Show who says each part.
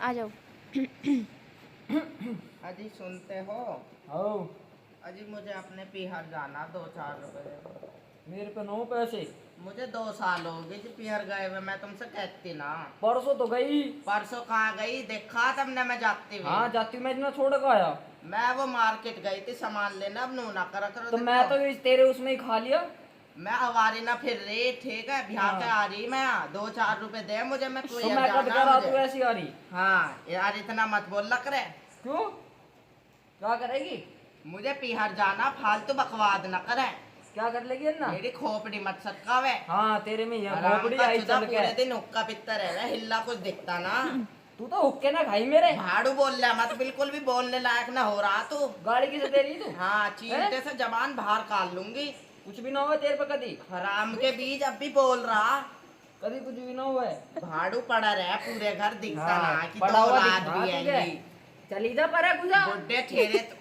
Speaker 1: आ जाओ।
Speaker 2: अजी सुनते हो?
Speaker 3: हो
Speaker 2: अजी मुझे अपने पीहर जाना, 2-4 रुपए दे दो।
Speaker 3: मेरे पे 9 पैसे।
Speaker 2: मुझे 2 साल हो गए जी पीहर गए हुए, मैं तुमसे कहती ना।
Speaker 3: परसों तो गई।
Speaker 2: परसों कहाँ गई? देखा तुमने मैं जाती हुई?
Speaker 3: हाँ जाती मैं इतना छोड़ के आया।
Speaker 2: मैं वो मार्केट गई थी सामान लेना, अब नू ना करा करो।
Speaker 3: तो मैं तो तेरे उसमें ही खा लिया।
Speaker 2: मैं आवारी ना फिर रही, ठीक है? बिहार
Speaker 3: हाँ।
Speaker 2: से आ रही मैं, 2-4 रुपए दे मुझे, मैं कोई
Speaker 3: तो मैं कद
Speaker 2: जाना
Speaker 3: करा
Speaker 2: मुझे।
Speaker 3: तू ऐसी आ रही।
Speaker 2: हाँ यार इतना मत बोल लग रहे।
Speaker 3: क्यों क्या करेगी?
Speaker 2: मुझे पीहर जाना, फालतू बकवाद न करे।
Speaker 3: क्या कर लेगी अन्ना?
Speaker 2: मेरी खोपड़ी मत सटकावे।
Speaker 3: हाँ तेरे में ये
Speaker 2: आराम
Speaker 3: खोपड़ी
Speaker 2: का
Speaker 3: आई
Speaker 2: चुदा,
Speaker 3: चल के।
Speaker 2: पूरे दिन हुक्का पित्ता रह रहा, हिल्ला कुछ दिखता ना।
Speaker 3: तू तो हुक्के ना खाई मेरे।
Speaker 2: भाड़ू बोल रहा मत, बिल्कुल भी बोलने लायक ना हो रहा तू।
Speaker 3: गाड़ी किसे दे रही तू?
Speaker 2: हाँ चींटे से जबान बाहर काट लूंगी।
Speaker 3: कुछ भी ना हुआ तेरे पे कदी।
Speaker 2: हराम के बीज अब भी बोल रहा।
Speaker 3: कदी कुछ भी ना हुआ है।
Speaker 2: भाड़ू पड़ा रहा पूरे घर, दिखता
Speaker 3: हाँ,
Speaker 2: ना कि
Speaker 3: पड़ा
Speaker 2: दो
Speaker 3: हुआ
Speaker 2: रात
Speaker 3: दिख रहा
Speaker 2: भी
Speaker 3: तुझे।
Speaker 2: आएंगी।
Speaker 3: चली जा पर है गुजा।
Speaker 2: बुड्ढे ठेरे तो